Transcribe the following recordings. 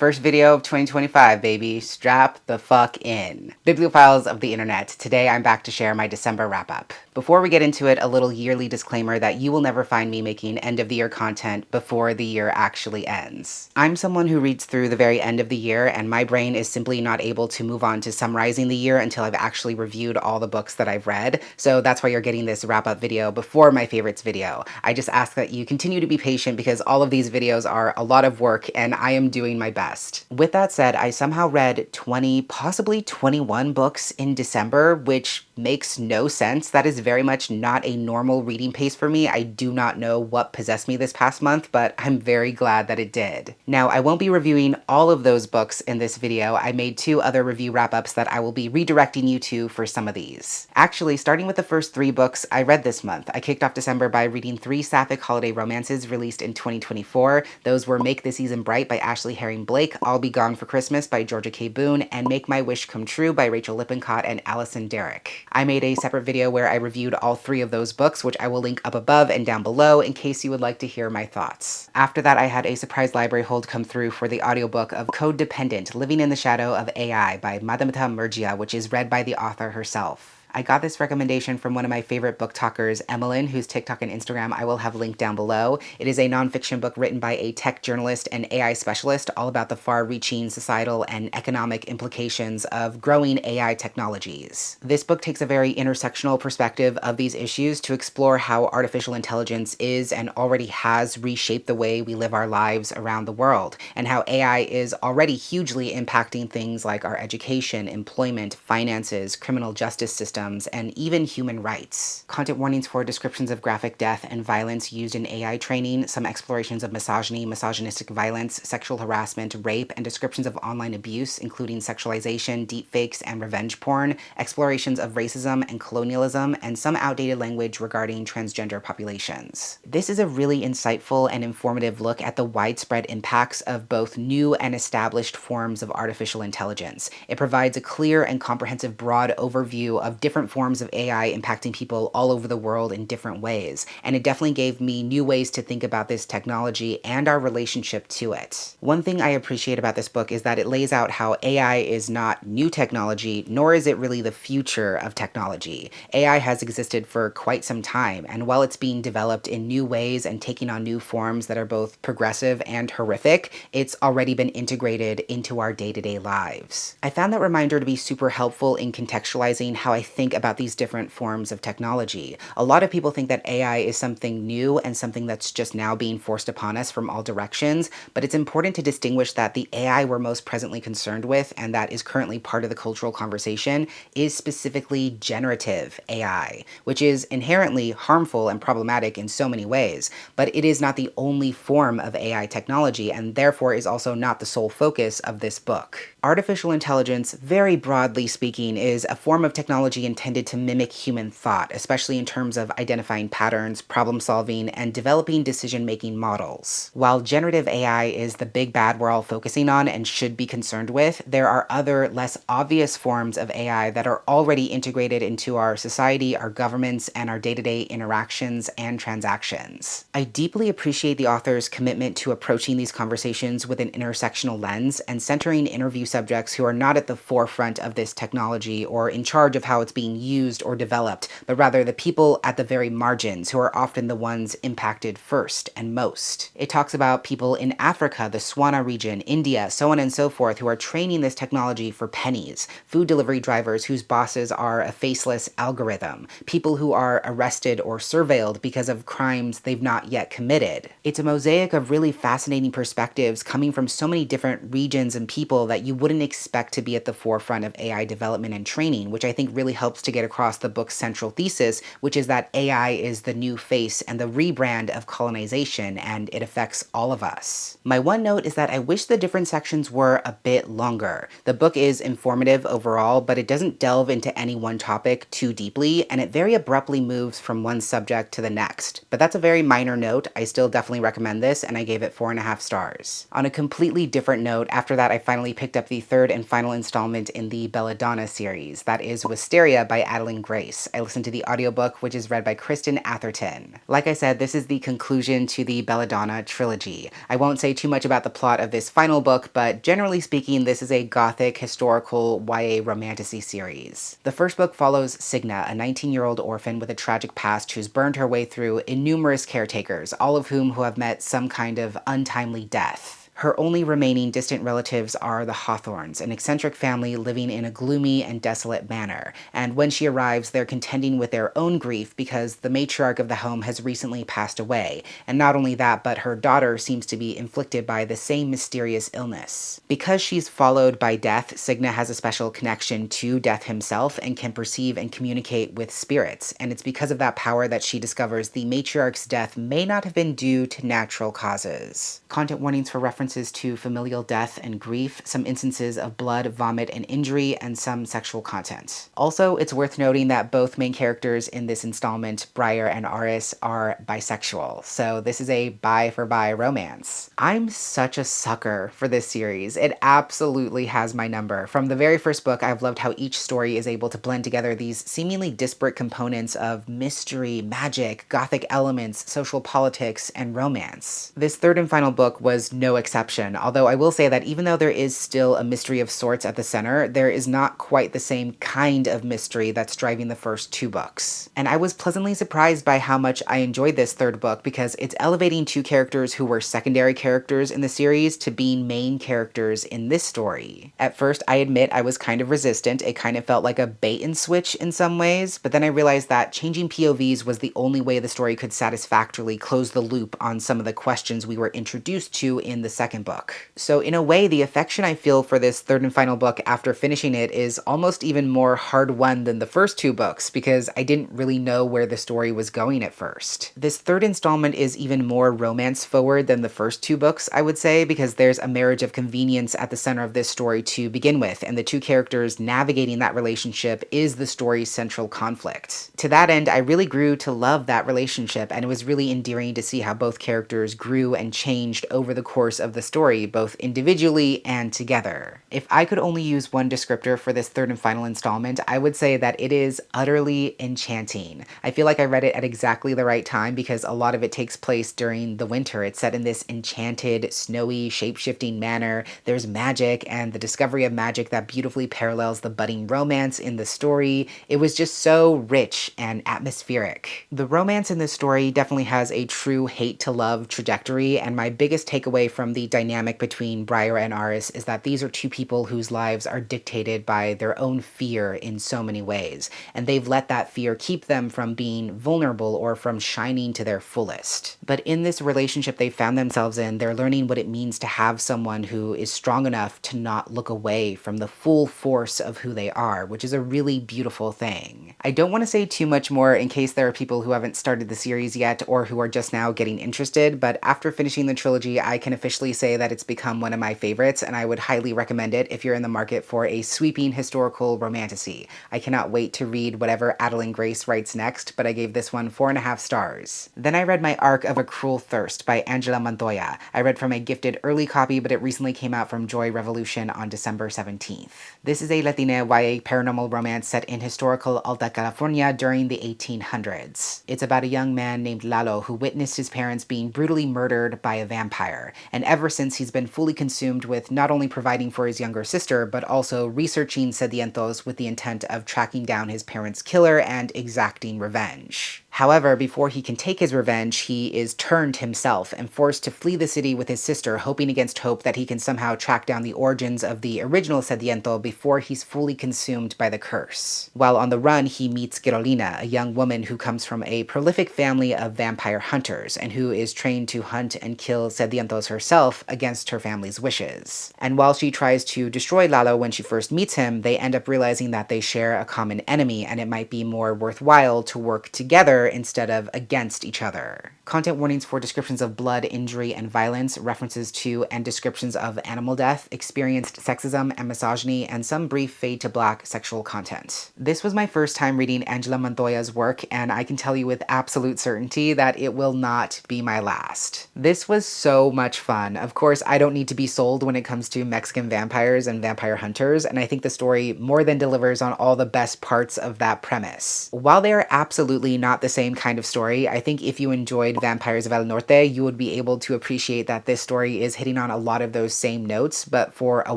First video of 2025, baby. Strap the fuck in. Bibliophiles of the internet. Today I'm back to share my December wrap-up. Before we get into it, a little yearly disclaimer that you will never find me making end-of-the-year content before the year actually ends. I'm someone who reads through the very end of the year, and my brain is simply not able to move on to summarizing the year until I've actually reviewed all the books that I've read, so that's why you're getting this wrap-up video before my favorites video. I just ask that you continue to be patient because all of these videos are a lot of work, and I am doing my best. With that said, I somehow read 20, possibly 21 books in December, which makes no sense. That is very much not a normal reading pace for me. I do not know what possessed me this past month, but I'm very glad that it did. Now, I won't be reviewing all of those books in this video. I made 2 other review wrap-ups that I will be redirecting you to for some of these. Actually, starting with the first 3 books I read this month, I kicked off December by reading 3 Sapphic holiday romances released in 2024. Those were Make the Season Bright by Ashley Herring Blake, I'll Be Gone for Christmas by Georgia K. Boone, and Make My Wish Come True by Rachel Lippincott and Allison Derrick. I made a separate video where I reviewed all 3 of those books, which I will link up above and down below in case you would like to hear my thoughts. After that, I had a surprise library hold come through for the audiobook of Code Dependent, Living in the Shadow of AI by Madhumita Murgia, which is read by the author herself. I got this recommendation from one of my favorite book talkers, Emelyn, whose TikTok and Instagram I will have linked down below. It is a nonfiction book written by a tech journalist and AI specialist all about the far-reaching societal and economic implications of growing AI technologies. This book takes a very intersectional perspective of these issues to explore how artificial intelligence is and already has reshaped the way we live our lives around the world, and how AI is already hugely impacting things like our education, employment, finances, criminal justice systems, and even human rights. Content warnings for descriptions of graphic death and violence used in AI training, some explorations of misogyny, misogynistic violence, sexual harassment, rape, and descriptions of online abuse, including sexualization, deepfakes, and revenge porn, explorations of racism and colonialism, and some outdated language regarding transgender populations. This is a really insightful and informative look at the widespread impacts of both new and established forms of artificial intelligence. It provides a clear and comprehensive broad overview of different forms of AI impacting people all over the world in different ways, and it definitely gave me new ways to think about this technology and our relationship to it. One thing I appreciate about this book is that it lays out how AI is not new technology, nor is it really the future of technology. AI has existed for quite some time, and while it's being developed in new ways and taking on new forms that are both progressive and horrific, it's already been integrated into our day-to-day lives. I found that reminder to be super helpful in contextualizing how I think about these different forms of technology. A lot of people think that AI is something new and something that's just now being forced upon us from all directions, but it's important to distinguish that the AI we're most presently concerned with, and that is currently part of the cultural conversation, is specifically generative AI, which is inherently harmful and problematic in so many ways, but it is not the only form of AI technology, and therefore is also not the sole focus of this book. Artificial intelligence, very broadly speaking, is a form of technology intended to mimic human thought, especially in terms of identifying patterns, problem solving, and developing decision-making models. While generative AI is the big bad we're all focusing on and should be concerned with, there are other, less obvious forms of AI that are already integrated into our society, our governments, and our day-to-day interactions and transactions. I deeply appreciate the author's commitment to approaching these conversations with an intersectional lens and centering interview subjects who are not at the forefront of this technology or in charge of how it's being used or developed, but rather the people at the very margins who are often the ones impacted first and most. It talks about people in Africa, the Swana region, India, so on and so forth, who are training this technology for pennies, food delivery drivers whose bosses are a faceless algorithm, people who are arrested or surveilled because of crimes they've not yet committed. It's a mosaic of really fascinating perspectives coming from so many different regions and people that you wouldn't expect to be at the forefront of AI development and training, which I think really helps to get across the book's central thesis, which is that AI is the new face and the rebrand of colonization, and it affects all of us. My one note is that I wish the different sections were a bit longer. The book is informative overall, but it doesn't delve into any one topic too deeply, and it very abruptly moves from one subject to the next. But that's a very minor note. I still definitely recommend this, and I gave it 4.5 stars. On a completely different note, after that I finally picked up the 3rd and final installment in the Belladonna series, that is Wisteria Wisteria by Adeline Grace. I listened to the audiobook, which is read by Kristen Atherton. Like I said, this is the conclusion to the Belladonna trilogy. I won't say too much about the plot of this final book, but generally speaking, this is a gothic, historical, YA romantasy series. The first book follows Signa, a 19-year-old orphan with a tragic past who's burned her way through numerous caretakers, all of whom who have met some kind of untimely death. Her only remaining distant relatives are the Hawthorns, an eccentric family living in a gloomy and desolate manor, and when she arrives, they're contending with their own grief because the matriarch of the home has recently passed away, and not only that, but her daughter seems to be inflicted by the same mysterious illness. Because she's followed by death, Signa has a special connection to Death himself and can perceive and communicate with spirits, and it's because of that power that she discovers the matriarch's death may not have been due to natural causes. Content warnings for references to familial death and grief, some instances of blood, vomit, and injury, and some sexual content. Also, it's worth noting that both main characters in this installment, Briar and Aris, are bisexual, so this is a bi for bi romance. I'm such a sucker for this series. It absolutely has my number. From the very first book, I've loved how each story is able to blend together these seemingly disparate components of mystery, magic, gothic elements, social politics, and romance. This third and final book was no exception, although I will say that even though there is still a mystery of sorts at the center, there is not quite the same kind of mystery that's driving the first two books. And I was pleasantly surprised by how much I enjoyed this third book because it's elevating two characters who were secondary characters in the series to being main characters in this story. At first, I admit I was kind of resistant. It kind of felt like a bait and switch in some ways, but then I realized that changing POVs was the only way the story could satisfactorily close the loop on some of the questions we were introduced to in the second book. So in a way, the affection I feel for this third and final book after finishing it is almost even more hard-won than the first two books because I didn't really know where the story was going at first. This third installment is even more romance-forward than the first two books, I would say, because there's a marriage of convenience at the center of this story to begin with, and the two characters navigating that relationship is the story's central conflict. To that end, I really grew to love that relationship, and it was really endearing to see how both characters grew and changed over the course of the story, both individually and together. If I could only use one descriptor for this third and final installment, I would say that it is utterly enchanting. I feel like I read it at exactly the right time because a lot of it takes place during the winter. It's set in this enchanted, snowy, shape-shifting manor. There's magic and the discovery of magic that beautifully parallels the budding romance in the story. It was just so rich and atmospheric. The romance in this story definitely has a true hate-to-love trajectory, and my biggest takeaway from the dynamic between Briar and Aris is that these are two people whose lives are dictated by their own fear in so many ways, and they've let that fear keep them from being vulnerable or from shining to their fullest. But in this relationship they found themselves in, they're learning what it means to have someone who is strong enough to not look away from the full force of who they are, which is a really beautiful thing. I don't want to say too much more in case there are people who haven't started the series yet or who are just now getting interested, but after finishing the trilogy, I can officially say that it's become one of my favorites, and I would highly recommend it if you're in the market for a sweeping historical romantasy. I cannot wait to read whatever Adeline Grace writes next, but I gave this one 4.5 stars. Then I read my arc of A Cruel Thirst by Angela Montoya. I read from a gifted early copy, but it recently came out from Joy Revolution on December 17th. This is a Latina YA paranormal romance set in historical Alta California during the 1800s. It's about a young man named Lalo who witnessed his parents being brutally murdered by a vampire, and ever since he's been fully consumed with not only providing for his younger sister, but also researching sedientos with the intent of tracking down his parents' killer and exacting revenge. However, before he can take his revenge, he is turned himself and forced to flee the city with his sister, hoping against hope that he can somehow track down the origins of the original sediento before he's fully consumed by the curse. While on the run, he meets Carolina, a young woman who comes from a prolific family of vampire hunters and who is trained to hunt and kill sedientos herself against her family's wishes. And while she tries to destroy Lalo when she first meets him, they end up realizing that they share a common enemy and it might be more worthwhile to work together instead of against each other. Content warnings for descriptions of blood, injury, and violence, references to and descriptions of animal death, experienced sexism and misogyny, and some brief fade to black sexual content. This was my first time reading Angela Montoya's work, and I can tell you with absolute certainty that it will not be my last. This was so much fun. Of course, I don't need to be sold when it comes to Mexican vampires and vampire hunters, and I think the story more than delivers on all the best parts of that premise. While they are absolutely not the same kind of story, I think if you enjoyed Vampires of El Norte, you would be able to appreciate that this story is hitting on a lot of those same notes, but for a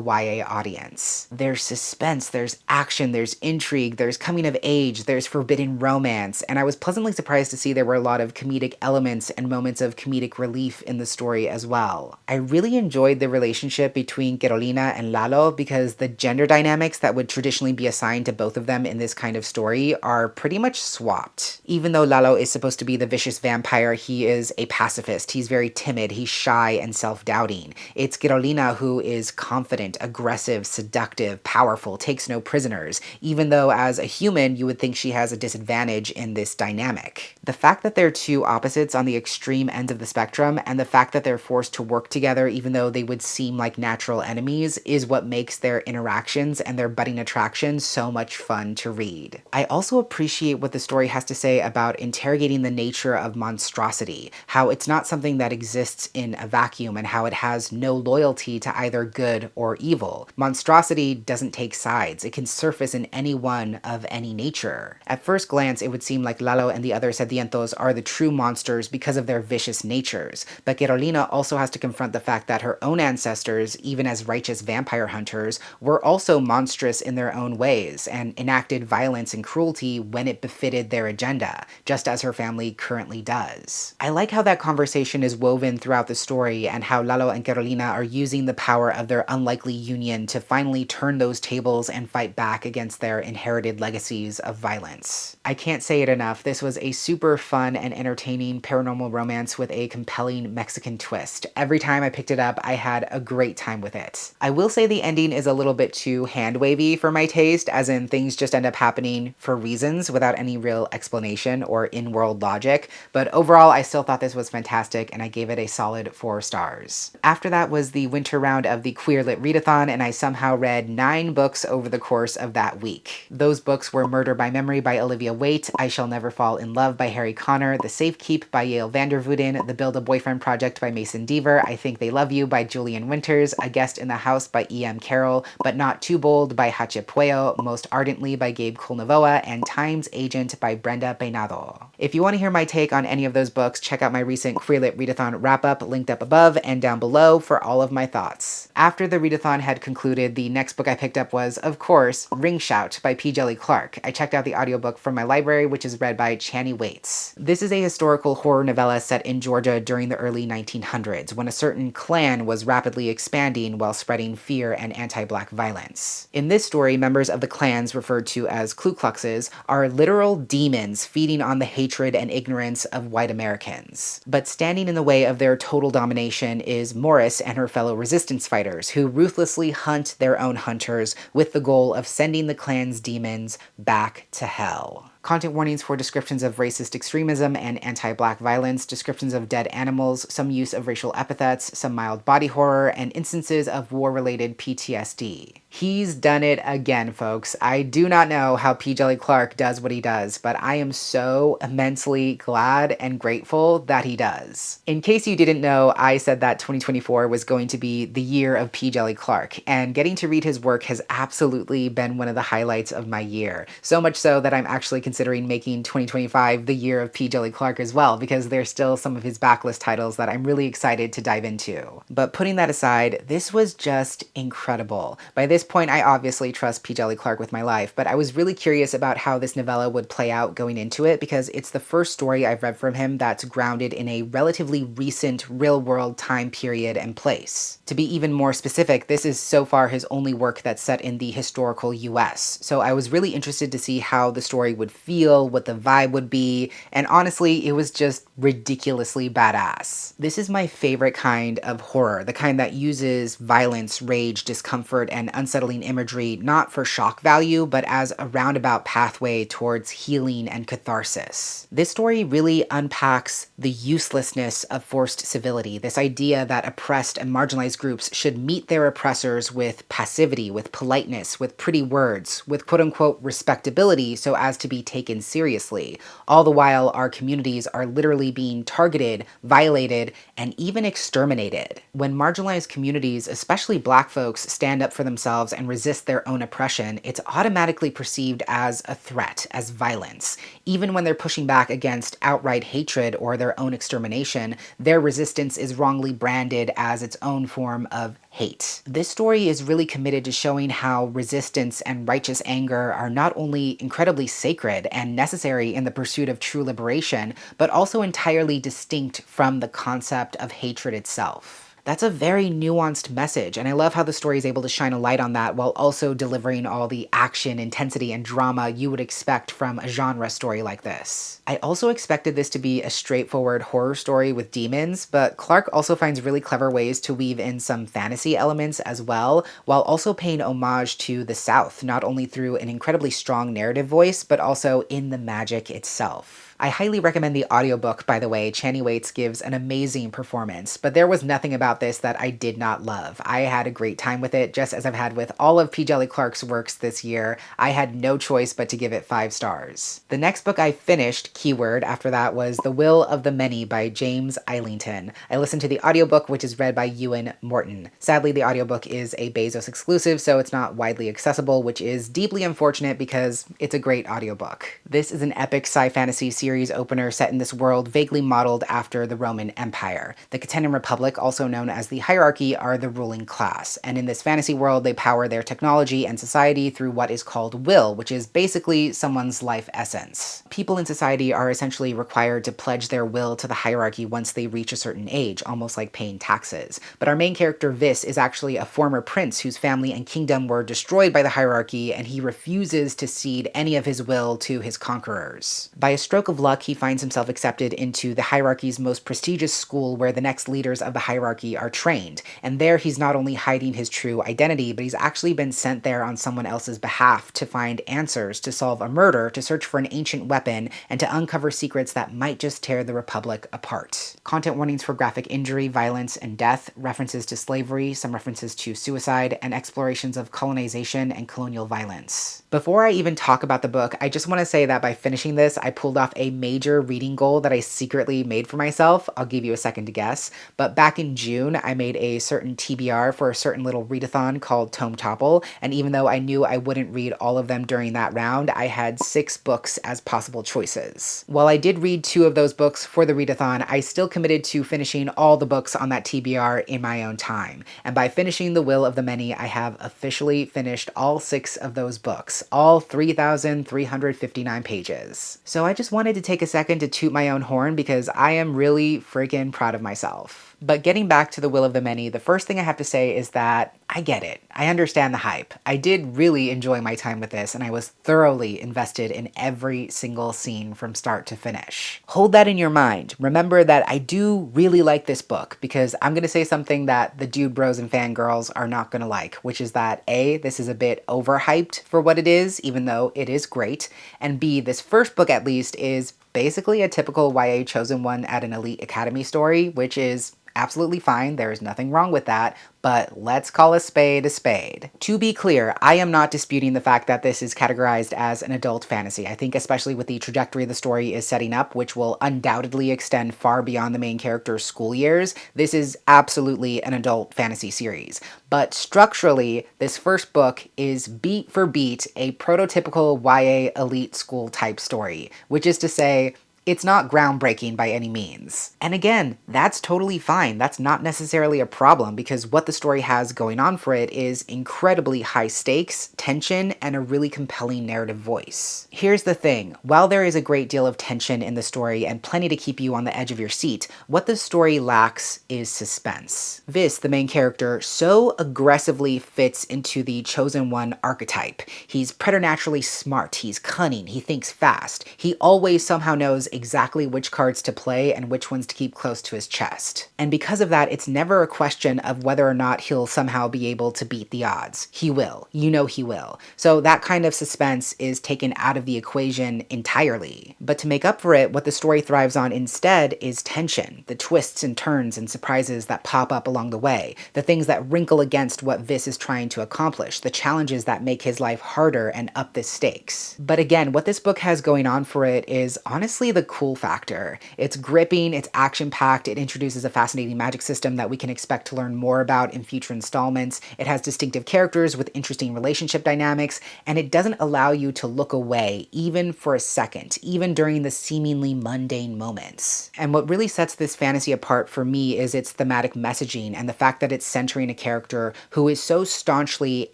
YA audience. There's suspense, there's action, there's intrigue, there's coming of age, there's forbidden romance, and I was pleasantly surprised to see there were a lot of comedic elements and moments of comedic relief in the story as well. I really enjoyed the relationship between Carolina and Lalo because the gender dynamics that would traditionally be assigned to both of them in this kind of story are pretty much swapped. Even though Lalo is supposed to be the vicious vampire, he is a pacifist. He's very timid, he's shy and self-doubting. It's Carolina who is confident, aggressive, seductive, powerful, takes no prisoners, even though as a human you would think she has a disadvantage in this dynamic. The fact that they're two opposites on the extreme ends of the spectrum, and the fact that they're forced to work together even though they would seem like natural enemies, is what makes their interactions and their budding attraction so much fun to read. I also appreciate what the story has to say about interrogating the nature of monstrosity, how it's not something that exists in a vacuum, and how it has no loyalty to either good or evil. Monstrosity doesn't take sides. It can surface in any one of any nature. At first glance, it would seem like Lalo and the other sedientos are the true monsters because of their vicious natures, but Carolina also has to confront the fact that her own ancestors, even as righteous vampire hunters, were also monstrous in their own ways, and enacted violence and cruelty when it befitted their agenda, just as her family currently does. I like how that conversation is woven throughout the story, and how Lalo and Carolina are using the power of their unlikely union to finally turn those tables and fight back against their inherited legacies of violence. I can't say it enough, this was a super fun and entertaining paranormal romance with a compelling Mexican twist. Every time I picked it up, I had a great time with it. I will say the ending is a little bit too hand-wavy for my taste, as in things just end up happening for reasons without any real explanation or in-world logic, but overall I still thought this was fantastic and I gave it a solid 4 stars. After that was the winter round of the Queer Lit Read-a-thon, and I somehow read 9 books over the course of that week. Those books were Murder by Memory by Olivia Waite, I Shall Never Fall in Love by Harry Connor, The Safe Keep by Yale Vandervouden, The Build a Boyfriend Project by Mason Deaver, I Think They Love You by Julian Winters, A Guest in the House by E.M. Carroll, But Not Too Bold by Hache Puello, Most Ardently by Gabe Kulnavoa, and Time's Agent by Brenda Peinado. If you want to hear my take on any of those books, check out my recent Queer Lit Read-a-thon wrap-up linked up above and down below for all of my thoughts. After the readathon had concluded, the next book I picked up was, of course, Ring Shout by P. Djeli Clark. I checked out the audiobook from my library, which is read by Channy Waits. This is a historical horror novella set in Georgia during the early 1900s, when a certain clan was rapidly expanding while spreading fear and anti-Black violence. In this story, members of the clans, referred to as Ku Kluxes, are literal demons feeding on the hatred and ignorance of white Americans. But standing in the way of their total domination is Morris and her fellow resistance fighters, who ruthlessly hunt their own hunters with the goal of sending the clan's demons back to hell. Content warnings for descriptions of racist extremism and anti-Black violence, descriptions of dead animals, some use of racial epithets, some mild body horror, and instances of war-related PTSD. He's done it again, folks. I do not know how P. Djeli Clark does what he does, but I am so immensely glad and grateful that he does. In case you didn't know, I said that 2024 was going to be the year of P. Djeli Clark, and getting to read his work has absolutely been one of the highlights of my year. So much so that I'm actually considering making 2025 the year of P. Djeli Clark as well, because there's still some of his backlist titles that I'm really excited to dive into. But putting that aside, this was just incredible. By this point, I obviously trust P. Djeli Clark with my life, but I was really curious about how this novella would play out going into it, because it's the first story I've read from him that's grounded in a relatively recent real-world time period and place. To be even more specific, this is so far his only work that's set in the historical US, so I was really interested to see how the story would feel, what the vibe would be, and honestly, it was just ridiculously badass. This is my favorite kind of horror, the kind that uses violence, rage, discomfort, and unsettling imagery not for shock value, but as a roundabout pathway towards healing and catharsis. This story really unpacks the uselessness of forced civility, this idea that oppressed and marginalized groups should meet their oppressors with passivity, with politeness, with pretty words, with quote-unquote respectability so as to be taken seriously, all the while our communities are literally being targeted, violated, and even exterminated. When marginalized communities, especially Black folks, stand up for themselves and resist their own oppression, it's automatically perceived as a threat, as violence. Even when they're pushing back against outright hatred or their own extermination, their resistance is wrongly branded as its own form of hate. This story is really committed to showing how resistance and righteous anger are not only incredibly sacred and necessary in the pursuit of true liberation, but also entirely distinct from the concept of hatred itself. That's a very nuanced message, and I love how the story is able to shine a light on that while also delivering all the action, intensity, and drama you would expect from a genre story like this. I also expected this to be a straightforward horror story with demons, but Clark also finds really clever ways to weave in some fantasy elements as well, while also paying homage to the South, not only through an incredibly strong narrative voice, but also in the magic itself. I highly recommend the audiobook, by the way. Channing Waits gives an amazing performance, but there was nothing about this that I did not love. I had a great time with it, just as I've had with all of P. Djeli Clark's works this year. I had no choice but to give it 5 stars. The next book I finished, keyword, after that was The Will of the Many by James Islington. I listened to the audiobook, which is read by Ewan Morton. Sadly, the audiobook is a Bezos exclusive, so it's not widely accessible, which is deeply unfortunate because it's a great audiobook. This is an epic sci-fantasy series opener set in this world vaguely modeled after the Roman Empire. The Katenan Republic, also known as the Hierarchy, are the ruling class, and in this fantasy world they power their technology and society through what is called will, which is basically someone's life essence. People in society are essentially required to pledge their will to the Hierarchy once they reach a certain age, almost like paying taxes. But our main character, Vis, is actually a former prince whose family and kingdom were destroyed by the Hierarchy, and he refuses to cede any of his will to his conquerors. By a stroke of luck, he finds himself accepted into the Hierarchy's most prestigious school where the next leaders of the Hierarchy are trained, and there he's not only hiding his true identity, but he's actually been sent there on someone else's behalf to find answers, to solve a murder, to search for an ancient weapon, and to uncover secrets that might just tear the Republic apart. Content warnings for graphic injury, violence, and death, references to slavery, some references to suicide, and explorations of colonization and colonial violence. Before I even talk about the book, I just want to say that by finishing this, I pulled off a major reading goal that I secretly made for myself. I'll give you a second to guess. But back in June, I made a certain TBR for a certain little readathon called Tome Topple, and even though I knew I wouldn't read all of them during that round, I had 6 books as possible choices. While I did read 2 of those books for the readathon, I still committed to finishing all the books on that TBR in my own time. And by finishing The Will of the Many, I have officially finished all 6 of those books, all 3,359 pages. So I just wanted to take a second to toot my own horn because I am really freaking proud of myself. But getting back to The Will of the Many, the first thing I have to say is that I get it. I understand the hype. I did really enjoy my time with this, and I was thoroughly invested in every single scene from start to finish. Hold that in your mind. Remember that I do really like this book, because I'm going to say something that the dude bros and fangirls are not going to like, which is that A, this is a bit overhyped for what it is, even though it is great, and B, this first book at least is basically a typical YA chosen one at an elite academy story, which is absolutely fine. There is nothing wrong with that, but let's call a spade a spade. To be clear, I am not disputing the fact that this is categorized as an adult fantasy. I think especially with the trajectory the story is setting up, which will undoubtedly extend far beyond the main character's school years, this is absolutely an adult fantasy series. But structurally, this first book is beat for beat a prototypical YA elite school type story, which is to say, It's not groundbreaking by any means. And again, that's totally fine. That's not necessarily a problem because what the story has going on for it is incredibly high stakes, tension, and a really compelling narrative voice. Here's the thing, while there is a great deal of tension in the story and plenty to keep you on the edge of your seat, what the story lacks is suspense. Vis, the main character, so aggressively fits into the chosen one archetype. He's preternaturally smart, he's cunning, he thinks fast. He always somehow knows exactly which cards to play and which ones to keep close to his chest. And because of that, it's never a question of whether or not he'll somehow be able to beat the odds. He will. You know he will. So that kind of suspense is taken out of the equation entirely. But to make up for it, what the story thrives on instead is tension, the twists and turns and surprises that pop up along the way, the things that wrinkle against what Vis is trying to accomplish, the challenges that make his life harder and up the stakes. But again, what this book has going on for it is honestly the cool factor. It's gripping, it's action-packed, it introduces a fascinating magic system that we can expect to learn more about in future installments, it has distinctive characters with interesting relationship dynamics, and it doesn't allow you to look away even for a second, even during the seemingly mundane moments. And what really sets this fantasy apart for me is its thematic messaging and the fact that it's centering a character who is so staunchly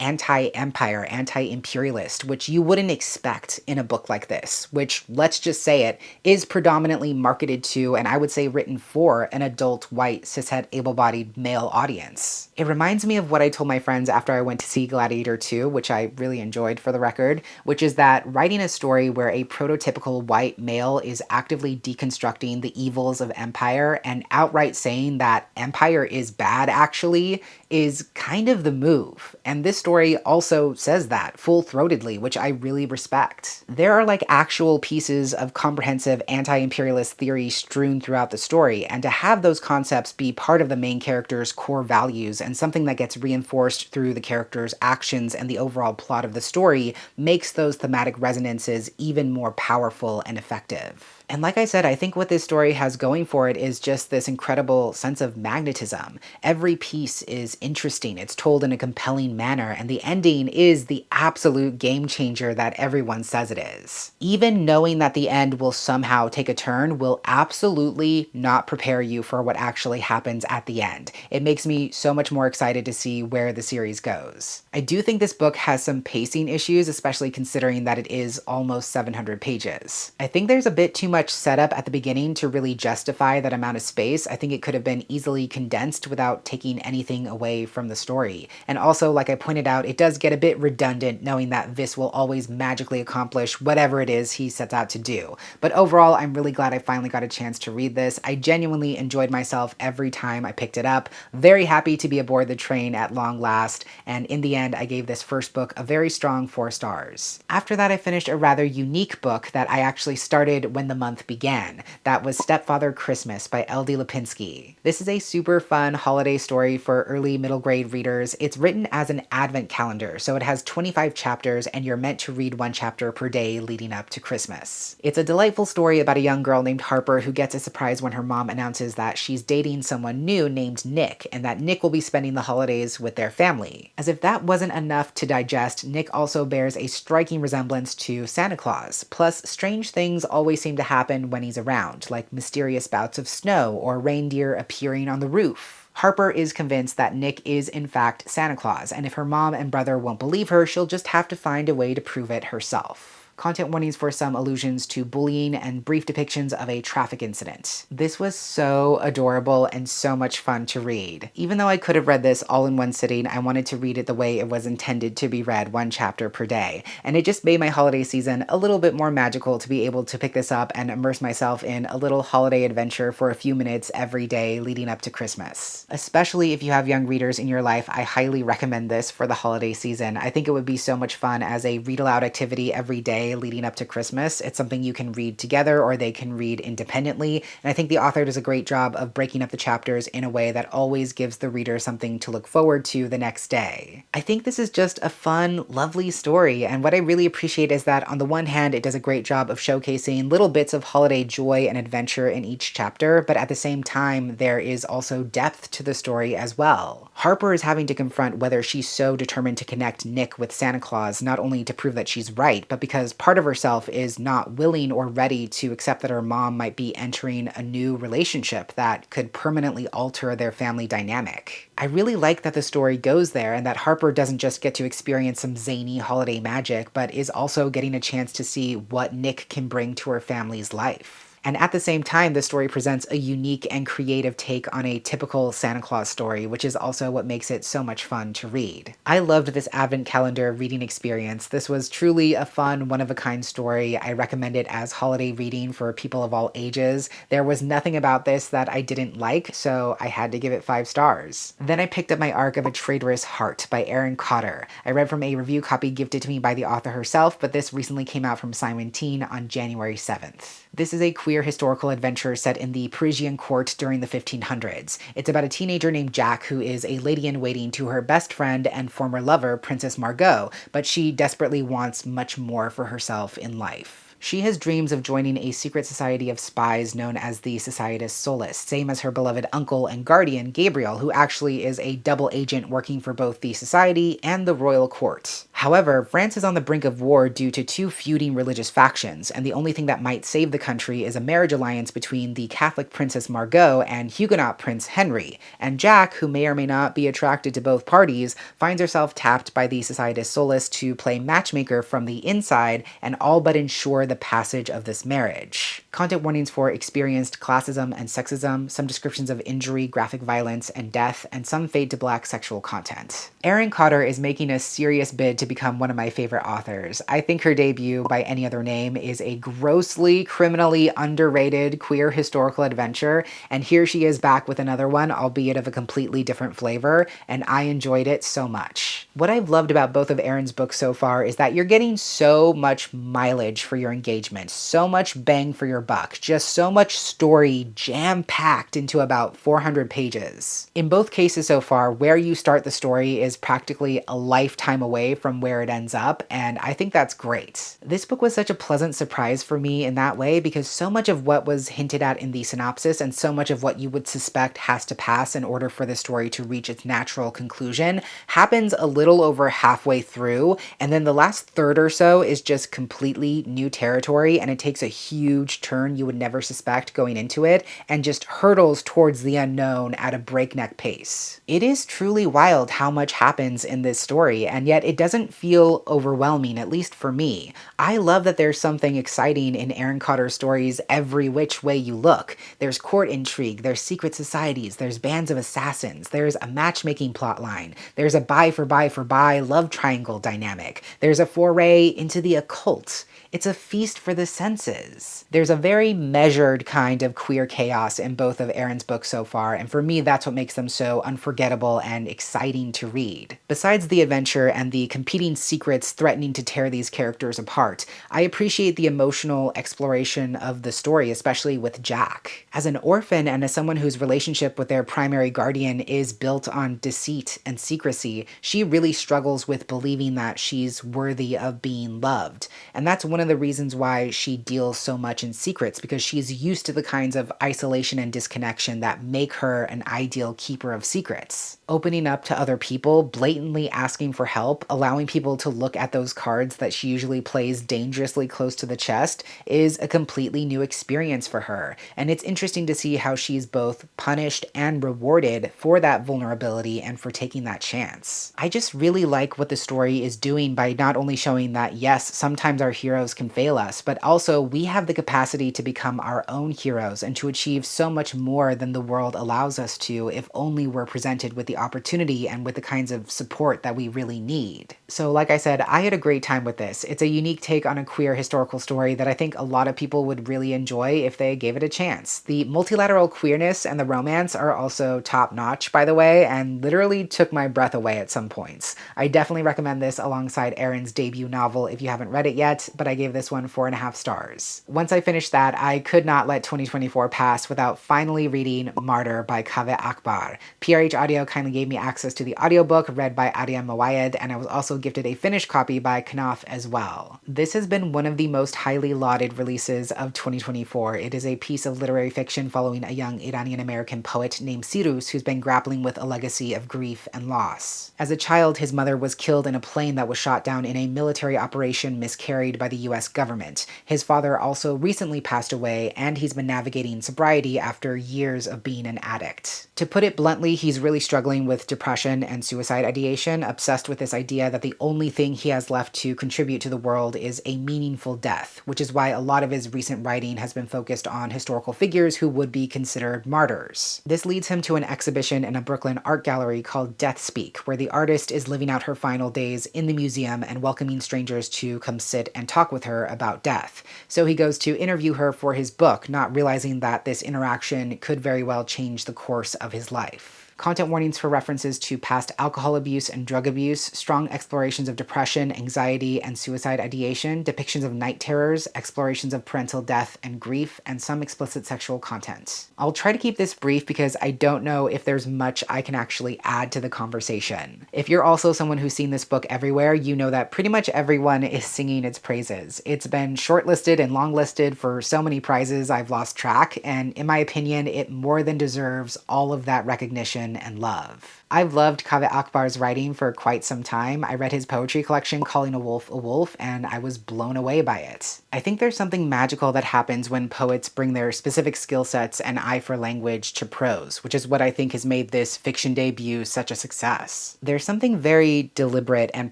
anti-empire, anti-imperialist, which you wouldn't expect in a book like this, which, let's just say it, is predominantly marketed to, and I would say written for, an adult, white, cishet, able-bodied male audience. It reminds me of what I told my friends after I went to see Gladiator 2, which I really enjoyed for the record, which is that writing a story where a prototypical white male is actively deconstructing the evils of empire and outright saying that empire is bad actually is kind of the move. And this story also says that full-throatedly, which I really respect. There are like actual pieces of comprehensive anti-imperialist theory strewn throughout the story, and to have those concepts be part of the main character's core values and something that gets reinforced through the character's actions and the overall plot of the story makes those thematic resonances even more powerful and effective. And like I said, I think what this story has going for it is just this incredible sense of magnetism. Every piece is interesting, it's told in a compelling manner, and the ending is the absolute game changer that everyone says it is. Even knowing that the end will somehow take a turn will absolutely not prepare you for what actually happens at the end. It makes me so much more excited to see where the series goes. I do think this book has some pacing issues, especially considering that it is almost 700 pages. I think there's a bit too much setup at the beginning to really justify that amount of space. I think it could have been easily condensed without taking anything away from the story. And also, like I pointed out, it does get a bit redundant knowing that Vis will always magically accomplish whatever it is he sets out to do. But overall, I'm really glad I finally got a chance to read this. I genuinely enjoyed myself every time I picked it up. Very happy to be aboard the train at long last, and in the end, I gave this first book a very strong 4 stars. After that, I finished a rather unique book that I actually started when the month began. That was Stepfather Christmas by L.D. Lipinski. This is a super fun holiday story for early middle grade readers. It's written as an advent calendar, so it has 25 chapters and you're meant to read 1 chapter per day leading up to Christmas. It's a delightful story about a young girl named Harper who gets a surprise when her mom announces that she's dating someone new named Nick, and that Nick will be spending the holidays with their family. As if that wasn't enough to digest, Nick also bears a striking resemblance to Santa Claus, plus strange things always seem to happen when he's around, like mysterious bouts of snow or reindeer appearing on the roof. Harper is convinced that Nick is in fact Santa Claus, and if her mom and brother won't believe her, she'll just have to find a way to prove it herself. Content warnings for some allusions to bullying and brief depictions of a traffic incident. This was so adorable and so much fun to read. Even though I could have read this all in one sitting, I wanted to read it the way it was intended to be read, 1 chapter per day. And it just made my holiday season a little bit more magical to be able to pick this up and immerse myself in a little holiday adventure for a few minutes every day leading up to Christmas. Especially if you have young readers in your life, I highly recommend this for the holiday season. I think it would be so much fun as a read-aloud activity every day leading up to Christmas. It's something you can read together or they can read independently, and I think the author does a great job of breaking up the chapters in a way that always gives the reader something to look forward to the next day. I think this is just a fun, lovely story, and what I really appreciate is that on the one hand, it does a great job of showcasing little bits of holiday joy and adventure in each chapter, but at the same time, there is also depth to the story as well. Harper is having to confront whether she's so determined to connect Nick with Santa Claus, not only to prove that she's right, but because because part of herself is not willing or ready to accept that her mom might be entering a new relationship that could permanently alter their family dynamic. I really like that the story goes there and that Harper doesn't just get to experience some zany holiday magic, but is also getting a chance to see what Nick can bring to her family's life. And at the same time, the story presents a unique and creative take on a typical Santa Claus story, which is also what makes it so much fun to read. I loved this Advent calendar reading experience. This was truly a fun, one-of-a-kind story. I recommend it as holiday reading for people of all ages. There was nothing about this that I didn't like, so I had to give it 5 stars. Then I picked up my arc of A Traitorous Heart by Erin Cotter. I read from a review copy gifted to me by the author herself, but this recently came out from Simon Teen on January 7th. This is a queer historical adventure set in the Parisian court during the 1500s. It's about a teenager named Jack who is a lady-in-waiting to her best friend and former lover, Princess Margot, but she desperately wants much more for herself in life. She has dreams of joining a secret society of spies known as the Societas Solis, same as her beloved uncle and guardian, Gabriel, who actually is a double agent working for both the society and the royal court. However, France is on the brink of war due to 2 feuding religious factions, and the only thing that might save the country is a marriage alliance between the Catholic Princess Margot and Huguenot Prince Henry. And Jack, who may or may not be attracted to both parties, finds herself tapped by the Societas Solis to play matchmaker from the inside and all but ensure the passage of this marriage. Content warnings for experienced classism and sexism, some descriptions of injury, graphic violence, and death, and some fade to black sexual content. Erin Cotter is making a serious bid to become one of my favorite authors. I think her debut, By Any Other Name, is a grossly, criminally underrated queer historical adventure, and here she is back with another one, albeit of a completely different flavor, and I enjoyed it so much. What I've loved about both of Erin's books so far is that you're getting so much mileage for your engagement, so much bang for your buck, just so much story jam-packed into about 400 pages. In both cases so far, where you start the story is practically a lifetime away from where it ends up, and I think that's great. This book was such a pleasant surprise for me in that way because so much of what was hinted at in the synopsis and so much of what you would suspect has to pass in order for the story to reach its natural conclusion happens a little over halfway through, and then the last third or so is just completely new territory, and it takes a huge turn you would never suspect going into it and just hurtles towards the unknown at a breakneck pace. It is truly wild how much happens in this story, and yet it doesn't feel overwhelming, at least for me. I love that there's something exciting in Erin Cotter's stories every which way you look. There's court intrigue, there's secret societies, there's bands of assassins, there's a matchmaking plotline, there's a buy for buy love triangle dynamic, there's a foray into the occult. It's a feast for the senses. There's a very measured kind of queer chaos in both of Erin's books so far, and for me that's what makes them so unforgettable and exciting to read. Besides the adventure and the competing secrets threatening to tear these characters apart, I appreciate the emotional exploration of the story, especially with Jack. As an orphan and as someone whose relationship with their primary guardian is built on deceit and secrecy, she really struggles with believing that she's worthy of being loved. And that's one of the reasons why she deals so much in secrets, because she's used to the kinds of isolation and disconnection that make her an ideal keeper of secrets. Opening up to other people, blatantly asking for help, allowing people to look at those cards that she usually plays dangerously close to the chest is a completely new experience for her. And it's interesting to see how she's both punished and rewarded for that vulnerability and for taking that chance. I just really like what the story is doing by not only showing that, yes, sometimes our heroes can fail us, but also we have the capacity to become our own heroes and to achieve so much more than the world allows us to if only we're presented with the opportunity and with the kinds of support that we really need. So like I said, I had a great time with this. It's a unique take on a queer historical story that I think a lot of people would really enjoy if they gave it a chance. The multilateral queerness and the romance are also top-notch, by the way, and literally took my breath away at some points. I definitely recommend this alongside Erin's debut novel if you haven't read it yet, but I gave this one 4.5 stars. Once I finished that, I could not let 2024 pass without finally reading Martyr by Kaveh Akbar. PRH Audio kindly gave me access to the audiobook read by Adia Mawayed, and I was also gifted a finished copy by Knopf as well. This has been one of the most highly lauded releases of 2024. It is a piece of literary fiction following a young Iranian-American poet named Sirus who's been grappling with a legacy of grief and loss. As a child, his mother was killed in a plane that was shot down in a military operation miscarried by the US government. His father also recently passed away, and he's been navigating sobriety after years of being an addict. To put it bluntly, he's really struggling with depression and suicide ideation, obsessed with this idea that the only thing he has left to contribute to the world is a meaningful death, which is why a lot of his recent writing has been focused on historical figures who would be considered martyrs. This leads him to an exhibition in a Brooklyn art gallery called Death Speak, where the artist is living out her final days in the museum and welcoming strangers to come sit and talk with her about death. So he goes to interview her for his book, not realizing that this interaction could very well change the course of his life. Content warnings for references to past alcohol abuse and drug abuse, strong explorations of depression, anxiety, and suicide ideation, depictions of night terrors, explorations of parental death and grief, and some explicit sexual content. I'll try to keep this brief because I don't know if there's much I can actually add to the conversation. If you're also someone who's seen this book everywhere, you know that pretty much everyone is singing its praises. It's been shortlisted and longlisted for so many prizes I've lost track, and in my opinion, it more than deserves all of that recognition and love. I've loved Kaveh Akbar's writing for quite some time. I read his poetry collection, Calling a Wolf, and I was blown away by it. I think there's something magical that happens when poets bring their specific skill sets and eye for language to prose, which is what I think has made this fiction debut such a success. There's something very deliberate and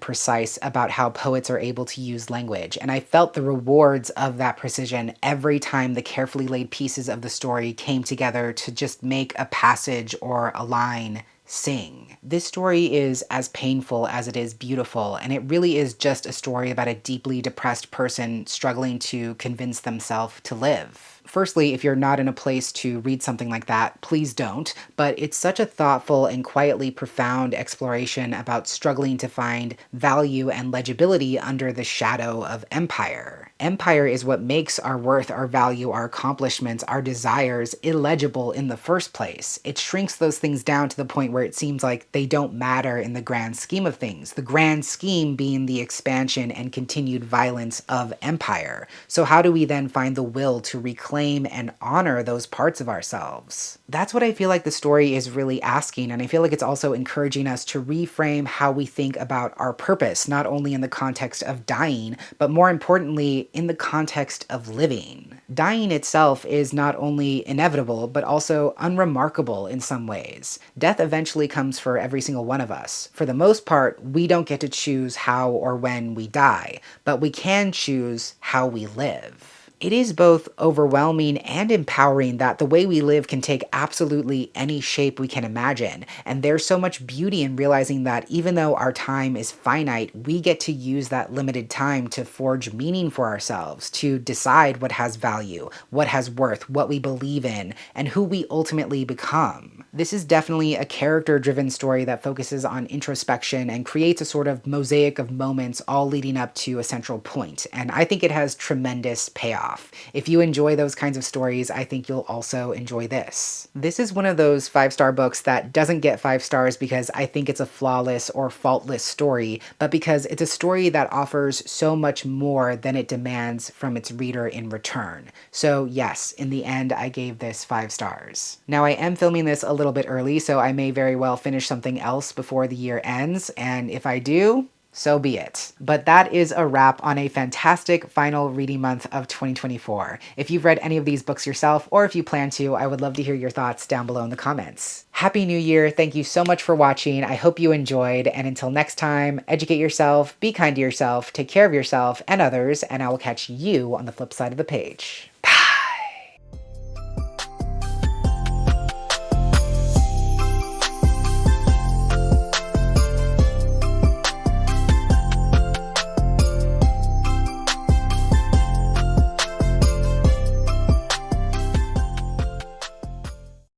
precise about how poets are able to use language, and I felt the rewards of that precision every time the carefully laid pieces of the story came together to just make a passage or a line sing. This story is as painful as it is beautiful, and it really is just a story about a deeply depressed person struggling to convince themselves to live. Firstly, if you're not in a place to read something like that, please don't, but it's such a thoughtful and quietly profound exploration about struggling to find value and legibility under the shadow of empire. Empire is what makes our worth, our value, our accomplishments, our desires illegible in the first place. It shrinks those things down to the point where it seems like they don't matter in the grand scheme of things, the grand scheme being the expansion and continued violence of empire. So how do we then find the will to reclaim and honor those parts of ourselves? That's what I feel like the story is really asking, and I feel like it's also encouraging us to reframe how we think about our purpose, not only in the context of dying, but more importantly, in the context of living. Dying itself is not only inevitable, but also unremarkable in some ways. Death eventually comes for every single one of us. For the most part, we don't get to choose how or when we die, but we can choose how we live. It is both overwhelming and empowering that the way we live can take absolutely any shape we can imagine, and there's so much beauty in realizing that even though our time is finite, we get to use that limited time to forge meaning for ourselves, to decide what has value, what has worth, what we believe in, and who we ultimately become. This is definitely a character-driven story that focuses on introspection and creates a sort of mosaic of moments all leading up to a central point, and I think it has tremendous payoff. If you enjoy those kinds of stories, I think you'll also enjoy this. This is one of those 5-star books that doesn't get 5 stars because I think it's a flawless or faultless story, but because it's a story that offers so much more than it demands from its reader in return. So yes, in the end, I gave this 5 stars. Now I am filming this a little bit early, so I may very well finish something else before the year ends, and if I do, so be it. But that is a wrap on a fantastic final reading month of 2024. If you've read any of these books yourself, or if you plan to, I would love to hear your thoughts down below in the comments. Happy New Year! Thank you so much for watching. I hope you enjoyed, and until next time, educate yourself, be kind to yourself, take care of yourself and others, and I will catch you on the flip side of the page.